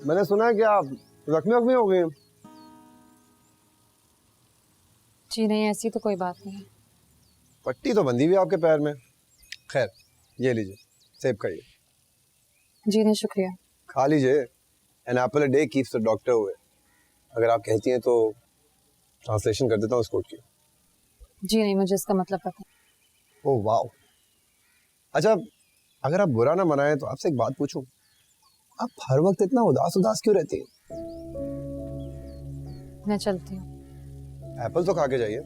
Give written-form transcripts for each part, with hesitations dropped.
मैंने सुना है कि आप जख्मी हो गए। जी नहीं, ऐसी तो कोई बात नहीं है। पट्टी तो बंधी हुई है आपके पैर में। खैर, ये लीजिए, सेब खाइए। जी नहीं, शुक्रिया। खा लीजिए। An apple a day keeps the doctor away. अगर आप कहती हैं तो ट्रांसलेशन कर देता हूँ इस कोट की। जी नहीं, मुझे इसका मतलब पता है। Oh wow. अच्छा, अगर आप बुरा ना मनाएं तो आपसे एक बात पूछूं। आप हर वक्त इतना उदास उदास क्यों रहती हैं? मैं चलती हूँ। एप्पल तो खा के जाइए।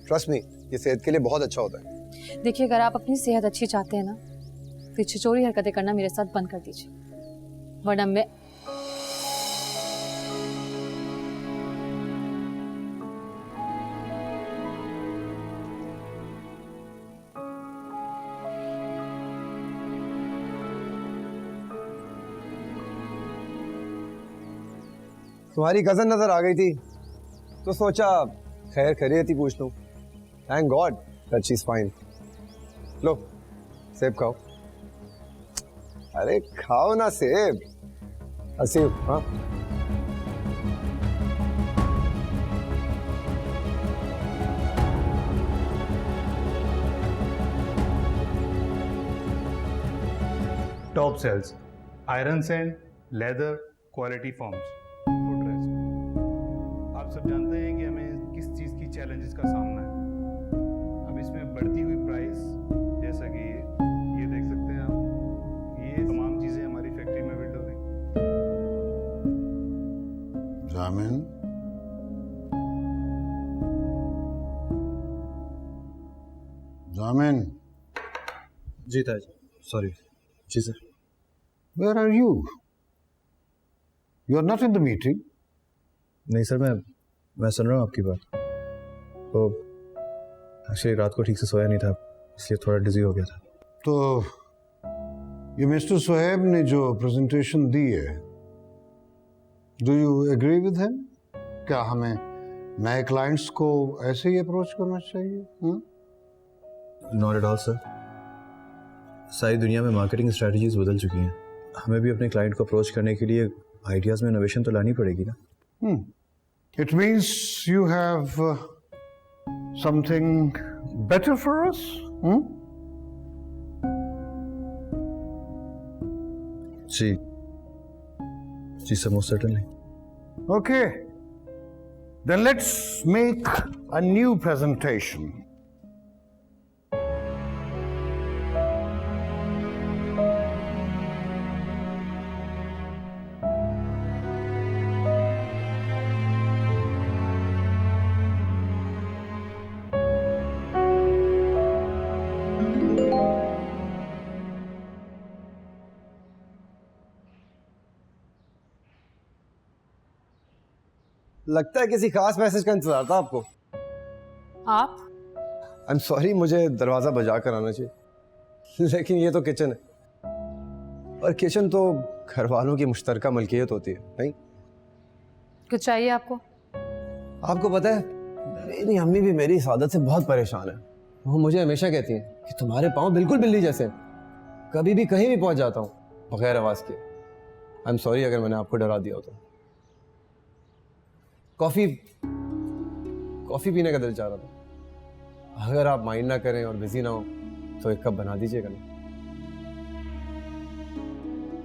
ट्रस्ट मी, ये सेहत के लिए बहुत अच्छा होता है। देखिए, अगर आप अपनी सेहत अच्छी चाहते हैं ना तो छिचोरी हरकतें करना मेरे साथ बंद कर दीजिए, वरना मैं तुम्हारी कजन नजर आ गई थी तो सोचा खैर खैरियत ही पूछ लूं। Thank God that she is fine. लो, सेब खाओ। अरे खाओ ना सेब। सेब, हाँ। Top sales, iron sand, leather, quality forms, footrest. आप सब जानते हैं कि हमें किस चीज़ की चैलेंजेस का सामना है। अब इसमें बढ़ती हुई प्राइस, जैसा कि ये देख सकते हैं आप, ये तमाम चीज़ें हमारी फैक्ट्री में बिल्ड हो रही। जामिन, जामिन। जी ताज, सॉरी। जी sir. Where are you? You are not in the meeting. नहीं सर, मैं सुन रहा हूँ आपकी बात। तो एक्चुअली रात को ठीक से सोया नहीं था, इसलिए थोड़ा डिजी हो गया था। तो ये मिस्टर सोहेब ने जो प्रेजेंटेशन दी है, do you agree with him? क्या हमें नए क्लाइंट्स को ऐसे ही अप्रोच करना चाहिए? Not at all sir. सारी दुनिया में मार्केटिंग स्ट्रेटजीज बदल चुकी हैं। हमें भी अपने क्लाइंट को अप्रोच करने के लिए आइडियाज में इनोवेशन तो लानी पड़ेगी ना। It means you have something better for us? जी जी sir, most certainly. Okay. Then let's make a new presentation. लगता है किसी खास मैसेज का इंतजार था आपको। आप आई एम सॉरी, मुझे दरवाजा बजा कर आना चाहिए, लेकिन ये तो किचन है और किचन तो घर वालों की मुश्तरका मलकियत होती है, नहीं? कुछ चाहिए आपको? आपको पता है, मेरी अम्मी भी मेरी इस आदत से बहुत परेशान है। वो मुझे हमेशा कहती हैं कि तुम्हारे पाँव बिल्कुल बिल्ली जैसे हैं। कभी भी कहीं भी पहुंच जाता हूँ बगैर आवाज के। आई एम सॉरी अगर मैंने आपको डरा दिया हो तो। कॉफी पीने का दिल चाह रहा था। अगर आप माइंड ना करें और बिजी ना हो तो एक कप बना दीजिएगा ना।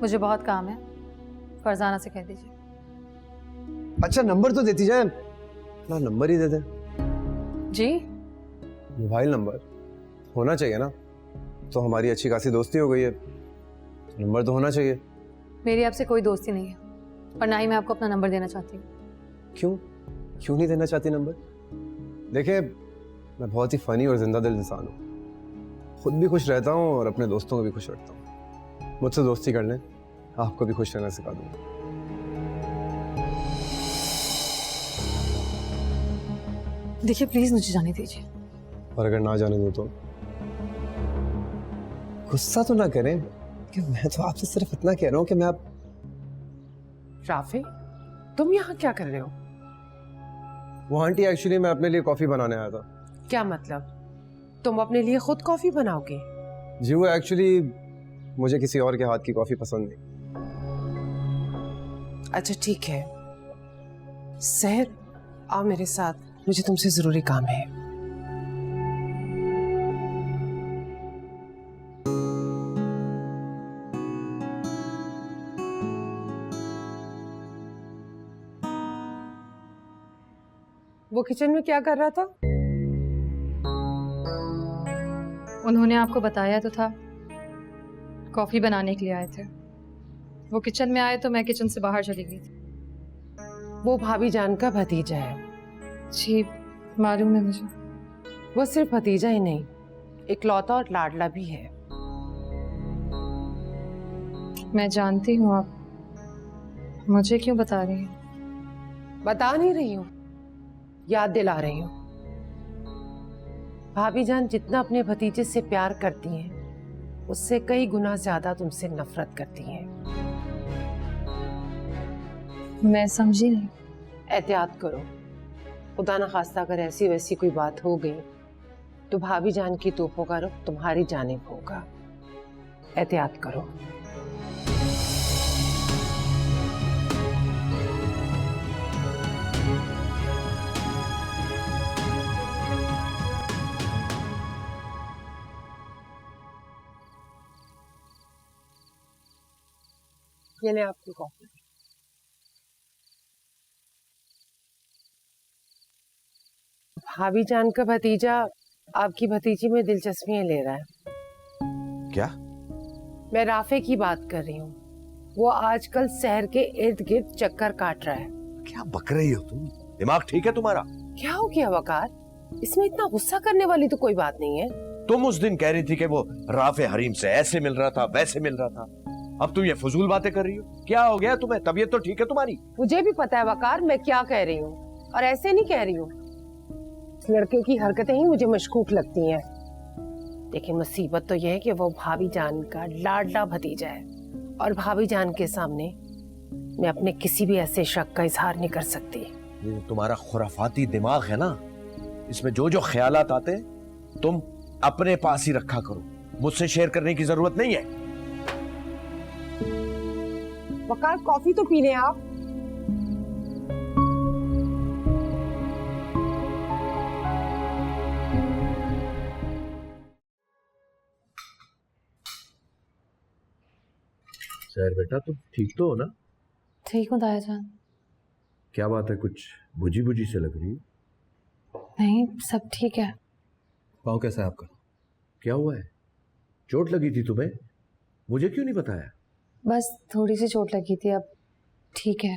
मुझे बहुत काम है, फरजाना से कह दीजिए। अच्छा, नंबर तो देती जाए। अपना नंबर ही दे दे। जी? मोबाइल नंबर होना चाहिए ना, तो हमारी अच्छी खासी दोस्ती हो गई है, नंबर तो होना चाहिए। मेरी आपसे कोई दोस्ती नहीं है और ना ही मैं आपको अपना नंबर देना चाहती हूँ। क्यों नहीं देना चाहती नंबर? देखिए, मैं बहुत ही फनी और जिंदा दिल इंसान हूँ। खुद भी खुश रहता हूँ और अपने दोस्तों को भी खुश रखता हूँ। मुझसे दोस्ती कर लें, आपको भी खुश रहना सिखा दूंगा। देखिए प्लीज मुझे जाने दीजिए। और अगर ना जाने दो तो गुस्सा तो ना करें कि मैं तो आपसे सिर्फ इतना कह रहा हूँ कि मैं आप। राफे, तुम यहाँ क्या कर रहे हो? वो आंटी, एक्चुअली मैं अपने लिए कॉफी बनाने आया था। क्या मतलब? तुम अपने लिए खुद कॉफी बनाओगे? जी, वो एक्चुअली मुझे किसी और के हाथ की कॉफी पसंद नहीं। अच्छा ठीक है, सहर आओ मेरे साथ, मुझे तुमसे जरूरी काम है। वो किचन में क्या कर रहा था? उन्होंने आपको बताया तो था, कॉफी बनाने के लिए आए थे। वो किचन में आए तो मैं किचन से बाहर चली गई थी। वो भाभी जान का भतीजा है। जी मालूम है मुझे। वो सिर्फ भतीजा ही नहीं, इकलौता और लाडला भी है। मैं जानती हूँ, आप मुझे क्यों बता रही हैं? बता नहीं रही हूँ, याद दिला रही हूँ। भाभी जान जितना अपने भतीजे से प्यार करती हैं, उससे कई गुना ज्यादा तुमसे नफरत करती हैं। मैं समझी नहीं। एहतियात करो, खुदा न खास्ता अगर ऐसी वैसी कोई बात हो गई तो भाभी जान की तोपों का रुख तुम्हारी जानिब होगा। एहतियात करो। ये ले आपकी कॉफी। भाभी जान का भतीजा आपकी भतीजी में दिलचस्पियां ले रहा है। क्या? मैं राफे की बात कर रही हूँ। वो आजकल शहर के इर्द गिर्द चक्कर काट रहा है। क्या बक रही हो तुम? दिमाग ठीक है तुम्हारा? क्या हो गया वकार? इसमें इतना गुस्सा करने वाली तो कोई बात नहीं है। तुम उस दिन कह रही थी कि वो राफे हरीम से ऐसे मिल रहा था, वैसे मिल रहा था। अब तुम ये फजूल बातें कर रही हो। क्या हो गया तुम्हें? तबीयत तो ठीक है तुम्हारी? मुझे भी पता है वकार मैं क्या कह रही हूँ, और ऐसे नहीं कह रही हूँ। इस लड़के की हरकतें ही मुझे मशकूक लगती हैं। लेकिन मुसीबत तो यह है कि वो भाभी जान का लाडला भतीजा है, और भाभी जान के सामने मैं अपने किसी भी ऐसे शक का इजहार नहीं कर सकती। ये तुम्हारा खुराफाती दिमाग है ना, इसमें जो जो ख्यालात आते हैं तुम अपने पास ही रखा करो, मुझसे शेयर करने की जरूरत नहीं है। वकार कॉफी तो पी लें आप। सर बेटा तुम ठीक तो हो ना? ठीक हूँ ताया जान। क्या बात है, कुछ बुझी बुझी से लग रही है। नहीं सब ठीक है। पाँव कैसा है आपका? क्या हुआ है? चोट लगी थी तुम्हें? मुझे क्यों नहीं बताया? बस थोड़ी सी चोट लगी थी, अब ठीक है।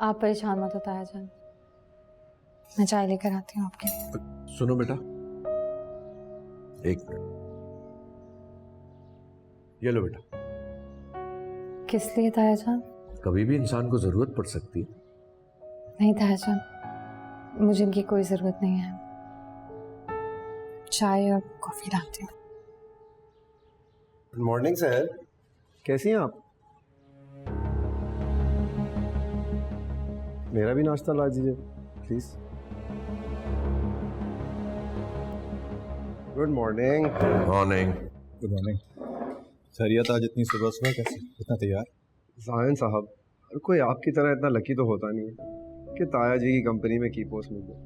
आप परेशान मत हो ताया जान, मैं चाय लेकर आती हूँ आपके लिए। सुनो बेटा, एक मिनट, ये लो बेटा। किस लिए ताया जान? कभी भी इंसान को जरूरत पड़ सकती है। नहीं ताया जान, मुझे इनकी कोई जरूरत नहीं है। चाय और कॉफी लाती हूँ। गुड मॉर्निंग सर, कैसी हैं आप? मेरा भी नाश्ता ला दीजिए please. Good morning. Morning. Good morning. खैरियत? आज इतनी सुबह सुबह कैसे, इतना तैयार? जाहिन साहब, हर कोई आपकी तरह इतना लकी तो होता नहीं है कि ताया जी की कंपनी में की पोस्ट मिल जाए।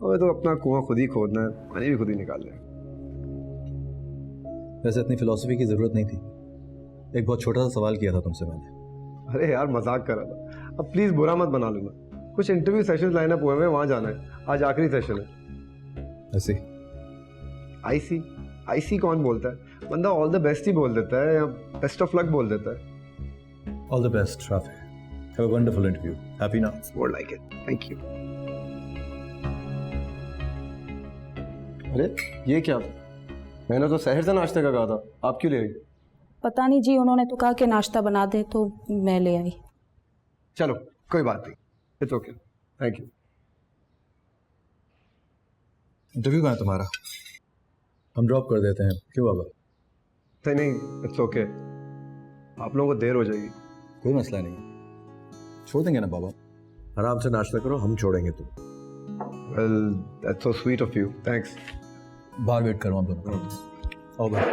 हमें तो अपना कुआं खुद ही खोदना है, पानी भी खुद ही निकालना है। वैसे इतनी फिलॉसफी की ज़रूरत नहीं थी। एक बहुत छोटा सा सवाल किया था तुमसे मैंने। अरे यार मजाक कर रहा था, अब प्लीज़ बुरा मत बना लेना। कुछ इंटरव्यू सेशन लाइनअप हुए हैं, वहाँ जाना है। आज आखिरी सेशन है। ऐसे आईसी आईसी कौन बोलता है? बंदा ऑल द बेस्ट ही बोल देता है या बेस्ट ऑफ लक बोल देता है। All the best Rafe, have a wonderful interview. Happy ना? More like it, thank you. अरे ये क्या? मैंने तो शहर से नाश्ते का कहा था, आप क्यों ले आई? पता नहीं जी, उन्होंने तो कहा कि नाश्ता बना दे तो मैं ले आई। चलो कोई बात नहीं, it's okay, thank you. Interview कहाँ है तुम्हारा? हम ड्रॉप कर देते हैं, क्यों बाबा? नहीं नहीं, इट्स ओके, आप लोगों को देर हो जाएगी। कोई मसला नहीं, छोड़ देंगे ना बाबा। आराम से नाश्ता करो, हम छोड़ेंगे तुम। Well that's so sweet of you, thanks. बाहर वेट करो आप दोनों। आओ बाहर।